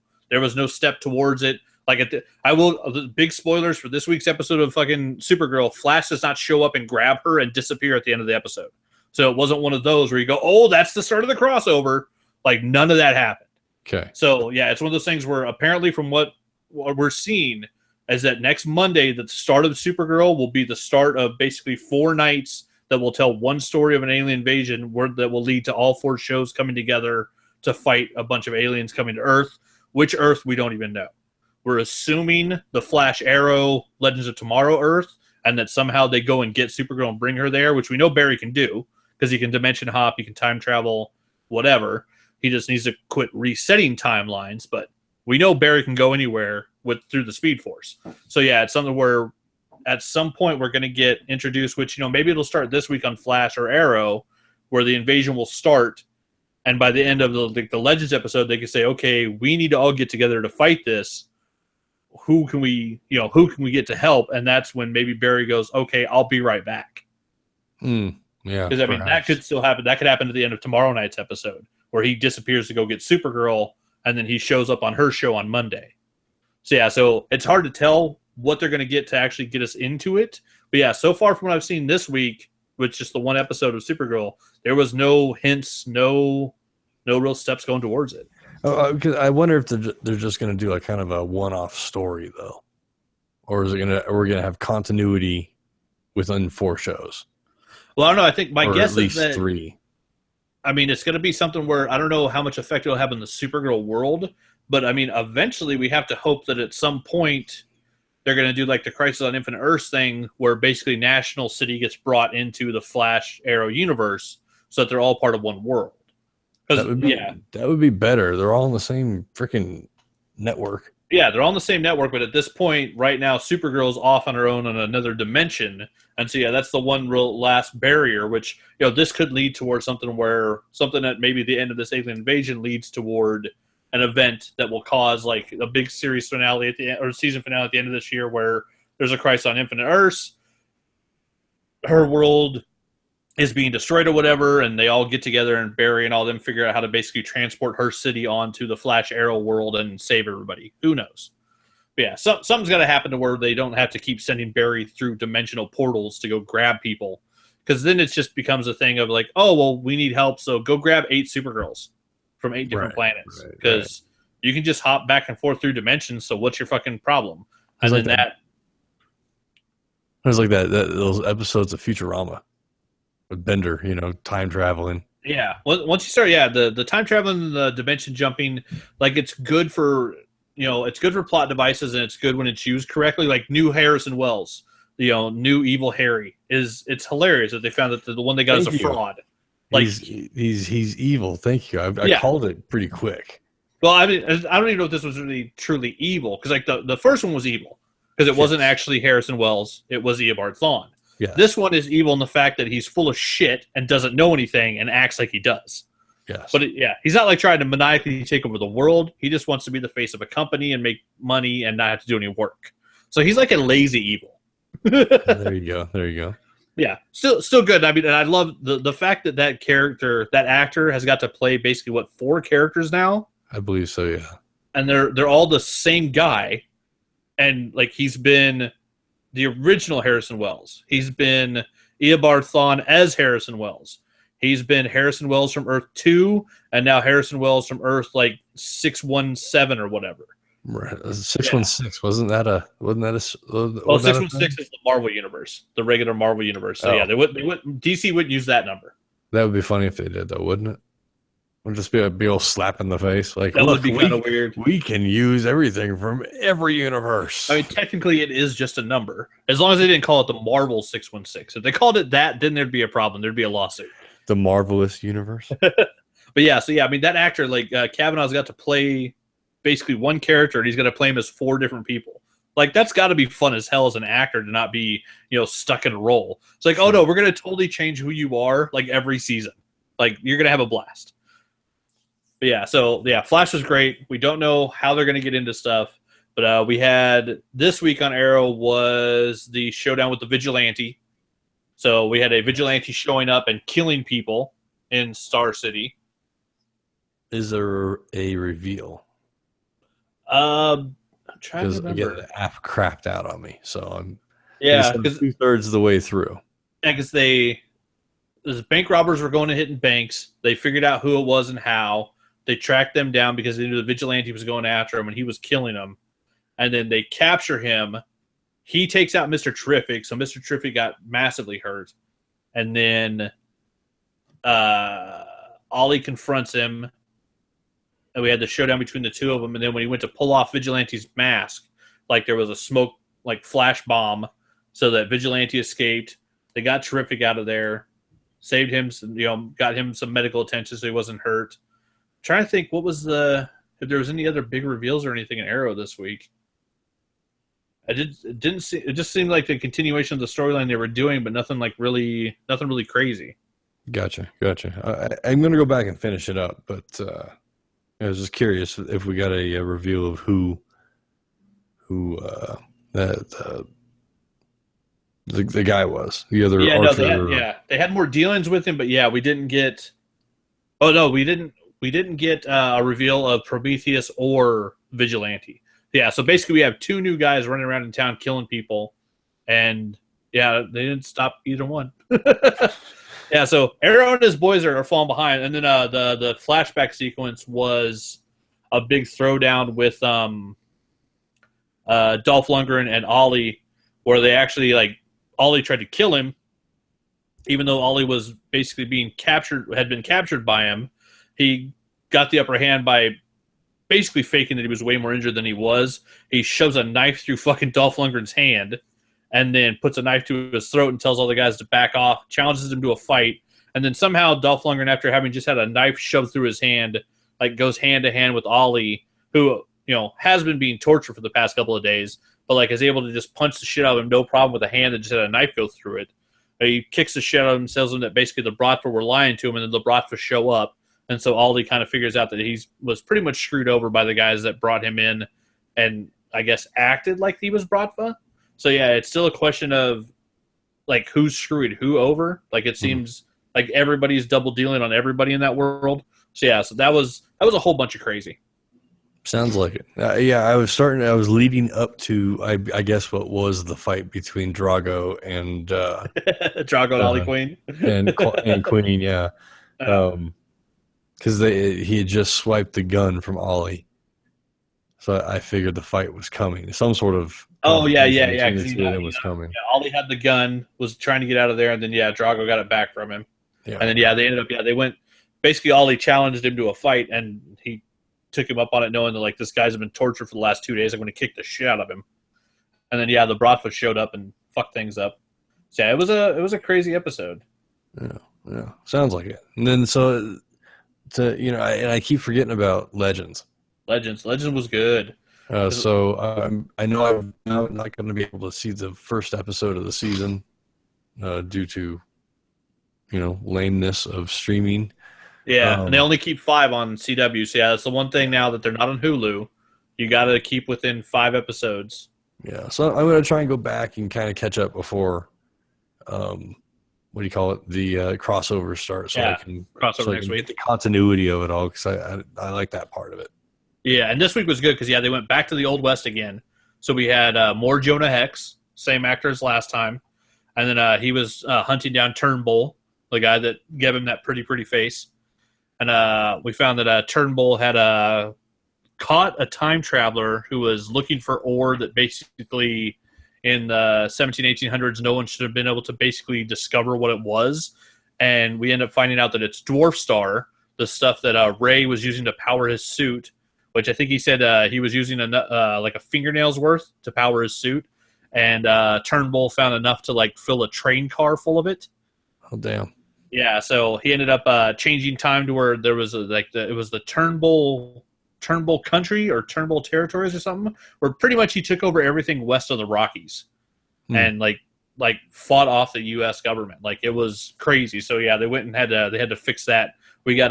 A: step towards it. Like the big spoilers for this week's episode of fucking Supergirl. Flash does not show up and grab her and disappear at the end of the episode. So it wasn't one of those where you go, oh, that's the start of the crossover. Like none of that happened.
B: Okay.
A: So yeah, it's one of those things where apparently from what we're seeing is that next Monday, the start of Supergirl will be the start of basically 4 nights that will tell one story of an alien invasion that will lead to all 4 shows coming together to fight a bunch of aliens coming to Earth. Which Earth, we don't even know. We're assuming the Flash, Arrow, Legends of Tomorrow Earth, and that somehow they go and get Supergirl and bring her there, which we know Barry can do because he can dimension hop, he can time travel, whatever. He just needs to quit resetting timelines, but we know Barry can go anywhere through the Speed Force. So yeah, it's something where at some point we're going to get introduced, which, maybe it'll start this week on Flash or Arrow, where the invasion will start. And by the end of the Legends episode, they can say, okay, we need to all get together to fight this. Who can we get to help? And that's when maybe Barry goes, okay, I'll be right back.
B: Yeah.
A: Because that could still happen. That could happen at the end of tomorrow night's episode where he disappears to go get Supergirl and then he shows up on her show on Monday. So yeah, so it's hard to tell what they're going to get to actually get us into it. But yeah, so far from what I've seen this week, with just the one episode of Supergirl, there was no hints, no real steps going towards it.
B: Because I wonder if they're just going to do like kind of a one-off story though, or is it we're going to have continuity within 4 shows?
A: Well, I don't know. I think my guess
B: at least
A: is that
B: 3.
A: I mean, it's going to be something where I don't know how much effect it'll have in the Supergirl world, but I mean, eventually we have to hope that at some point they're going to do like the Crisis on Infinite Earths thing, where basically National City gets brought into the Flash Arrow universe, so that they're all part of one world.
B: That would be better. They're all on the same freaking network.
A: Yeah, they're all on the same network, but at this point, right now, Supergirl's off on her own on another dimension, and so yeah, that's the one real last barrier. Which this could lead towards something that maybe the end of this alien invasion leads toward an event that will cause like a big series finale at the end, or season finale at the end of this year, where there's a Crisis on Infinite Earths. Her world is being destroyed or whatever, and they all get together, and Barry and all them figure out how to basically transport her city onto the Flash Arrow world and save everybody. Who knows? But yeah, something's got to happen to where they don't have to keep sending Barry through dimensional portals to go grab people, because then it just becomes a thing of like, oh, well, we need help, so go grab 8 Supergirls from 8 different planets, because you can just hop back and forth through dimensions, so what's your fucking problem? And then that...
B: It was like those episodes of Futurama. With Bender, time traveling.
A: Yeah. Once you start, the time traveling, the dimension jumping, like it's good for, it's good for plot devices, and it's good when it's used correctly. Like new Harrison Wells, new Evil Harry it's hilarious that they found that the one they got is a fraud. Like
B: he's evil. Thank you. I called it pretty quick.
A: Well, I mean, I don't even know if this was really truly evil, because like the first one was evil because it wasn't actually Harrison Wells. It was Eobard Thawne.
B: Yes.
A: This one is evil in the fact that he's full of shit and doesn't know anything and acts like he does.
B: Yes.
A: But he's not like trying to maniacally take over the world. He just wants to be the face of a company and make money and not have to do any work. So he's like a lazy evil.
B: There you go.
A: Yeah, still good. I mean, and I love the fact that that actor has got to play basically 4 characters now.
B: I believe so, yeah.
A: And they're all the same guy, and like he's been the original Harrison Wells. He's been Eobard Thawne as Harrison Wells. He's been Harrison Wells from Earth 2, and now Harrison Wells from Earth like 617 or whatever.
B: Right. 616 wasn't that a
A: 616 is the Marvel universe, the regular Marvel universe. So they would DC wouldn't use that number.
B: That would be funny if they did, though, wouldn't it? Would just be a big old slap in the face. Like,
A: that would be kind of weird.
B: We can use everything from every universe.
A: I mean, technically, it is just a number, as long as they didn't call it the Marvel 616. If they called it that, then there'd be a problem. There'd be a lawsuit.
B: The Marvelous universe.
A: But yeah, I mean, that actor, like Kavanaugh's got to play basically one character, and he's going to play him as 4 different people. Like, that's got to be fun as hell as an actor to not be, stuck in a role. It's like, oh no, we're going to totally change who you are, like, every season. Like, you're going to have a blast. But yeah, so yeah, Flash was great. We don't know how they're going to get into stuff, but we had this week on Arrow was the showdown with the Vigilante. So we had a Vigilante showing up and killing people in Star City.
B: Is there a reveal?
A: I'm trying to remember.
B: Again, the app crapped out on me, so I'm
A: because
B: 2/3 of the way through.
A: Yeah, because the bank robbers were going to hitting banks. They figured out who it was and how. They tracked them down because they knew the Vigilante was going after him and he was killing them. And then they capture him. He takes out Mr. Terrific, so Mr. Terrific got massively hurt. And then Ollie confronts him. And we had the showdown between the two of them. And then when he went to pull off Vigilante's mask, like there was a smoke, like flash bomb, so that Vigilante escaped. They got Terrific out of there, saved him, got him some medical attention so he wasn't hurt. I'm trying to think if there was any other big reveals or anything in Arrow this week. It just seemed like the continuation of the storyline they were doing, but nothing really crazy.
B: Gotcha. I'm going to go back and finish it up, but I was just curious if we got a reveal of who the guy was. The other Archer.
A: They had more dealings with him, but yeah, we didn't get. Oh no, we didn't get a reveal of Prometheus or Vigilante. Yeah, so basically we have two new guys running around in town killing people, and yeah, they didn't stop either one. Yeah, so Arrow and his boys are falling behind, and then the flashback sequence was a big throwdown with Dolph Lundgren and Ollie, where they actually Ollie tried to kill him, even though Ollie was basically had been captured by him. He got the upper hand by basically faking that he was way more injured than he was. He shoves a knife through fucking Dolph Lundgren's hand and then puts a knife to his throat and tells all the guys to back off, challenges him to a fight. And then somehow Dolph Lundgren, after having just had a knife shoved through his hand, goes hand to hand with Ollie, who, has been being tortured for the past couple of days, but is able to just punch the shit out of him, no problem, with a hand that just had a knife go through it. He kicks the shit out of him, tells him that basically the Bratva were lying to him, and then the Bratva show up. And so Ollie kind of figures out that he was pretty much screwed over by the guys that brought him in and I guess acted like he was Bratva. So yeah, it's still a question of who's screwed who over. It seems like everybody's double dealing on everybody in that world. So yeah, so that was a whole bunch of crazy.
B: Sounds like it. Yeah, I was leading up to I guess what was the fight between Drago and
A: Drago and Ollie Queen
B: and Queen. Yeah. Because he had just swiped the gun from Ollie, so I figured the fight was coming. Some sort of
A: it
B: was coming.
A: Yeah, Ollie had the gun, was trying to get out of there, and then Drago got it back from him. Yeah. And then they ended up they went. Basically, Ollie challenged him to a fight, and he took him up on it, knowing that this guy's been tortured for the last 2 days. I'm going to kick the shit out of him. And then the Bratva showed up and fucked things up. So yeah, it was a crazy episode.
B: Yeah, sounds like it. And then I keep forgetting about Legends.
A: Legends was good.
B: So I know I'm not going to be able to see the first episode of the season due to lameness of streaming.
A: Yeah, and they only keep 5 on CW. So yeah, that's the one thing now that they're not on Hulu. You got to keep within 5 episodes.
B: Yeah, so I'm going to try and go back and kind of catch up before. What do you call it? The crossover starts. So I can
A: crossover next week.
B: The continuity of it all, because I like that part of it.
A: Yeah, and this week was good because they went back to the Old West again. So we had more Jonah Hex, same actor as last time, and then he was hunting down Turnbull, the guy that gave him that pretty face, and we found that Turnbull had caught a time traveler who was looking for ore that basically in the 1800s, no one should have been able to basically discover what it was. And we end up finding out that it's Dwarf Star, the stuff that Ray was using to power his suit, which I think he said he was using a fingernail's worth to power his suit. And Turnbull found enough to fill a train car full of it.
B: Oh, damn.
A: Yeah, so he ended up changing time to where there was it was the Turnbull Turnbull country or Turnbull territories or something, where pretty much he took over everything west of the Rockies and like fought off the U.S. government. Like, it was crazy. So yeah, they went and had to fix that. We got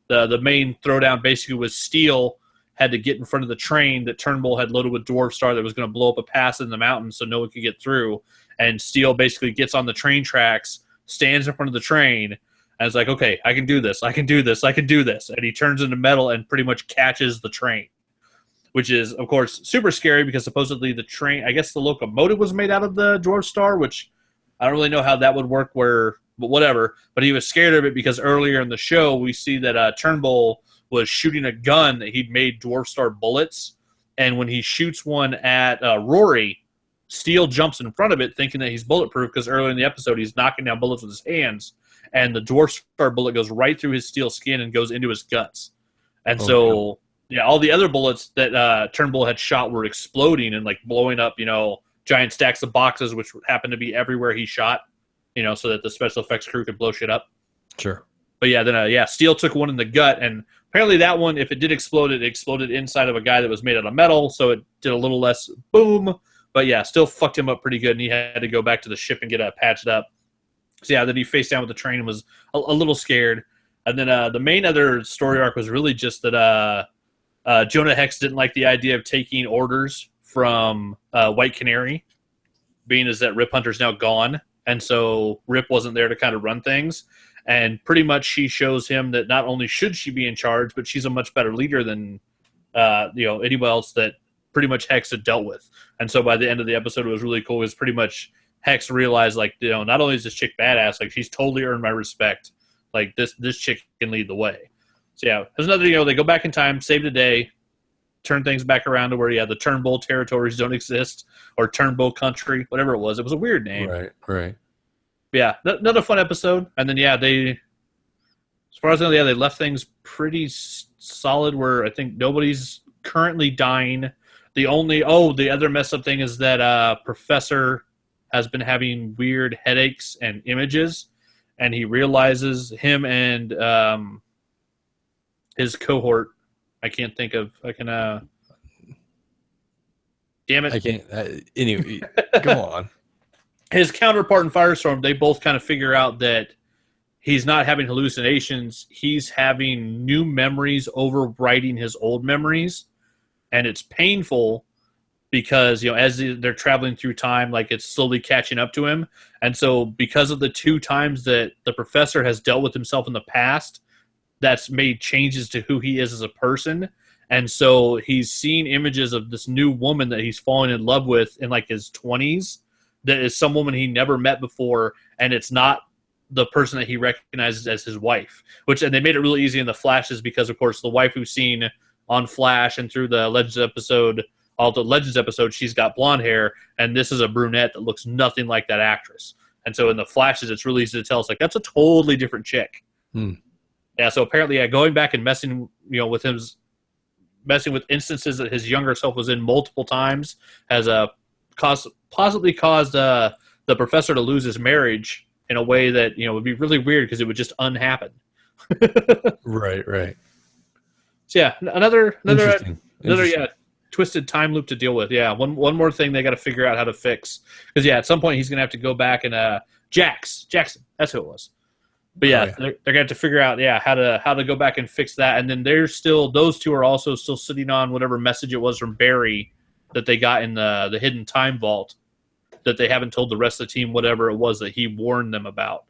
A: the main throwdown basically was Steel had to get in front of the train that Turnbull had loaded with Dwarf Star that was going to blow up a pass in the mountains so no one could get through. And Steel basically gets on the train tracks, stands in front of the train, and is like, okay, I can do this, I can do this, I can do this. And he turns into metal and pretty much catches the train, which is, of course, super scary because supposedly the train, I guess the locomotive was made out of the Dwarf Star, which I don't really know how that would work but whatever. But he was scared of it because earlier in the show, we see that Turnbull was shooting a gun that he'd made Dwarf Star bullets. And when he shoots one at Rory, Steel jumps in front of it thinking that he's bulletproof because earlier in the episode, he's knocking down bullets with his hands. And the Dwarf Star bullet goes right through his steel skin and goes into his guts. And so, yeah, all the other bullets that Turnbull had shot were exploding and like blowing up, giant stacks of boxes, which happened to be everywhere he shot, so that the special effects crew could blow shit up.
B: Sure.
A: But yeah, then Steel took one in the gut, and apparently that one, if it did explode, it exploded inside of a guy that was made out of metal, so it did a little less boom. But yeah, still fucked him up pretty good, and he had to go back to the ship and get patched up. So yeah, then he faced down with the train and was a little scared. And then the main other story arc was really just that Jonah Hex didn't like the idea of taking orders from White Canary, being as that Rip Hunter's now gone. And so Rip wasn't there to kind of run things. And pretty much she shows him that not only should she be in charge, but she's a much better leader than anyone else that pretty much Hex had dealt with. And so by the end of the episode, it was really cool. It was pretty much Hex realized, like, not only is this chick badass, like, she's totally earned my respect. Like, this chick can lead the way. So yeah, there's another, they go back in time, save the day, turn things back around to where, the Turnbull territories don't exist, or Turnbull country, whatever it was. It was a weird name.
B: Right.
A: Yeah, another fun episode. And then, as far as I know, they left things pretty solid where I think nobody's currently dying. The other messed up thing is that Professor has been having weird headaches and images, and he realizes him and his cohort. I can't think of. Damn it!
B: I can't. Anyway, go on.
A: His counterpart in Firestorm, they both kind of figure out that he's not having hallucinations. He's having new memories overwriting his old memories, and it's painful because, as they're traveling through time, like, it's slowly catching up to him. And so because of the two times that the Professor has dealt with himself in the past, that's made changes to who he is as a person. And so he's seeing images of this new woman that he's fallen in love with in, like, his 20s. That is some woman he never met before, and it's not the person that he recognizes as his wife. And they made it really easy in the flashes because, of course, the wife we've seen on Flash and through the Legends episode, she's got blonde hair, and this is a brunette that looks nothing like that actress. And so in the flashes, it's really easy to tell. It's like, that's a totally different chick. Yeah, so apparently, going back and messing with instances that his younger self was in multiple times has possibly caused the Professor to lose his marriage in a way that would be really weird because it would just unhappen.
B: Right.
A: So yeah, another twisted time loop to deal with. Yeah, one more thing they got to figure out how to fix because at some point he's gonna have to go back and Jackson, that's who it was. But they're gonna have to figure out how to go back and fix that. And then those two are also still sitting on whatever message it was from Barry that they got in the hidden time vault that they haven't told the rest of the team whatever it was that he warned them about.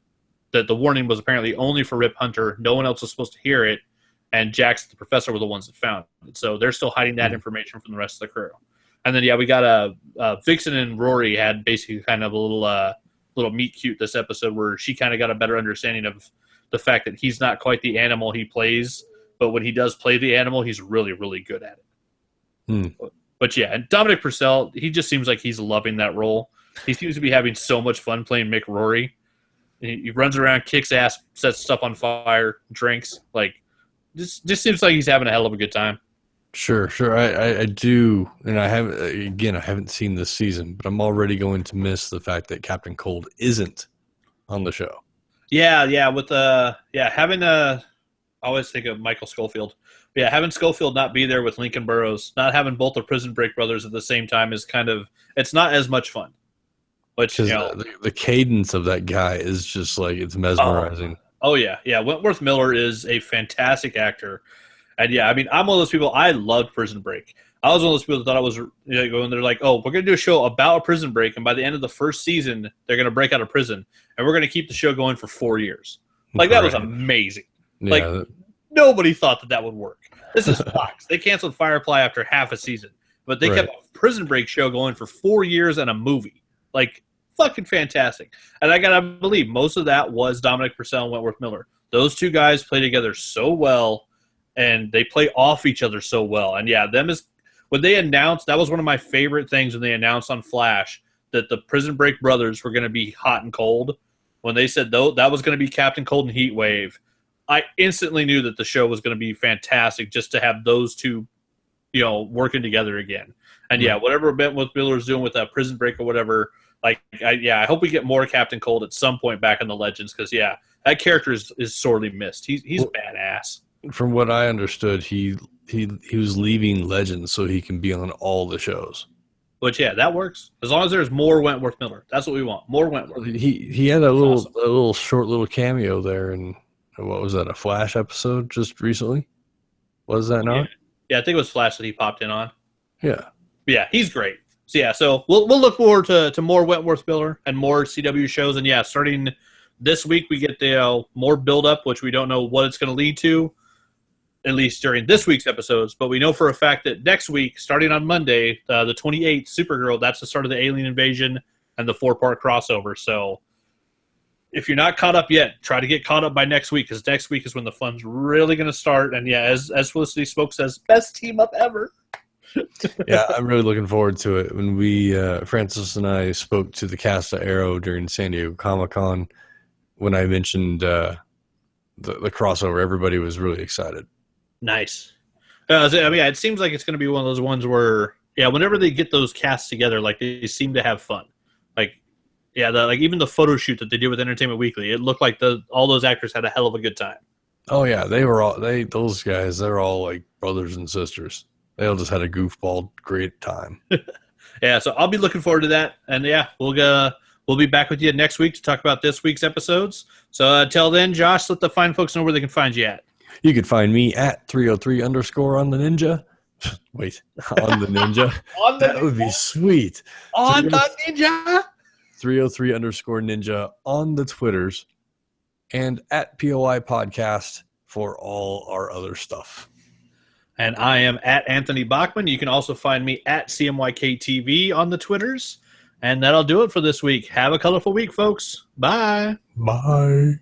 A: That the warning was apparently only for Rip Hunter. No one else was supposed to hear it, and Jax, the Professor, were the ones that found it. So they're still hiding that information from the rest of the crew. And then we got Vixen and Rory had basically kind of a little meet cute this episode where she kind of got a better understanding of the fact that he's not quite the animal he plays, but when he does play the animal, he's really, really good at it. But yeah, and Dominic Purcell, he just seems like he's loving that role. He seems to be having so much fun playing Mick Rory. He runs around, kicks ass, sets stuff on fire, drinks. Like, just seems like he's having a hell of a good time.
B: Sure. I do, and I haven't seen this season, but I'm already going to miss the fact that Captain Cold isn't on the show.
A: Yeah, with having I always think of Michael Schofield, Yeah, having Schofield not be there with Lincoln Burrows, not having both the Prison Break brothers at the same time is kind of, it's not as much fun. Which, you know,
B: the cadence of that guy is just like, it's mesmerizing.
A: Oh yeah, yeah. Wentworth Miller is a fantastic actor, and yeah, I mean, I'm one of those people. I loved Prison Break. I was one of those people that thought I was, you know, going. They're like, oh, we're gonna do a show about a prison break, and by the end of the first season, they're gonna break out of prison, and we're gonna keep the show going for 4 years. Like that was amazing.
B: Yeah.
A: Like nobody thought that would work. This is Fox. They canceled Firefly after half a season, but they kept a Prison Break show going for 4 years and a movie. Like fucking fantastic. And I gotta believe most of that was Dominic Purcell and Wentworth Miller. Those two guys play together so well, and they play off each other so well. And yeah, them is when they announced, that was one of my favorite things when they announced on Flash that the Prison Break brothers were going to be hot and cold. When they said though that was going to be Captain Cold and Heat Wave, I instantly knew that the show was going to be fantastic just to have those two, you know, working together again. And yeah, whatever Wentworth Miller's doing with that Prison Break or whatever. Like, I hope we get more Captain Cold at some point back in the Legends because, yeah, that character is sorely missed. He's badass.
B: From what I understood, he was leaving Legends so he can be on all the shows.
A: Which, yeah, that works. As long as there's more Wentworth Miller. That's what we want. More Wentworth.
B: He had a little short little cameo there in, what was that, a Flash episode just recently? Was that not?
A: Yeah, I think it was Flash that he popped in on.
B: Yeah.
A: Yeah, he's great. So yeah, so we'll look forward to more Wentworth Miller and more CW shows. And yeah, starting this week we get the more build up, which we don't know what it's going to lead to, at least during this week's episodes. But we know for a fact that next week, starting on Monday, the 28th, Supergirl, that's the start of the alien invasion and the 4-part crossover. So if you're not caught up yet, try to get caught up by next week because next week is when the fun's really going to start. And yeah, as Felicity Smoke says, best team up ever.
B: Yeah, I'm really looking forward to it. When we, Francis and I spoke to the cast of Arrow during San Diego Comic-Con, when I mentioned the crossover, everybody was really excited.
A: Nice. I mean, it seems like it's going to be one of those ones where, yeah, whenever they get those casts together, like they seem to have fun. Like, yeah, like even the photo shoot that they did with Entertainment Weekly, it looked like all those actors had a hell of a good time.
B: Oh yeah, those guys, they're all like brothers and sisters. They all just had a goofball great time.
A: Yeah, so I'll be looking forward to that. And yeah, we'll be back with you next week to talk about this week's episodes. So until then, Josh, let the fine folks know where they can find you at.
B: You can find me at 303_ on the Ninja. Wait, on the Ninja. That would be sweet.
A: On the Ninja.
B: 303_ Ninja on the Twitters and at POI Podcast for all our other stuff.
A: And I am at Anthony Bachman. You can also find me at CMYK TV on the Twitters. And that'll do it for this week. Have a colorful week, folks. Bye.
B: Bye.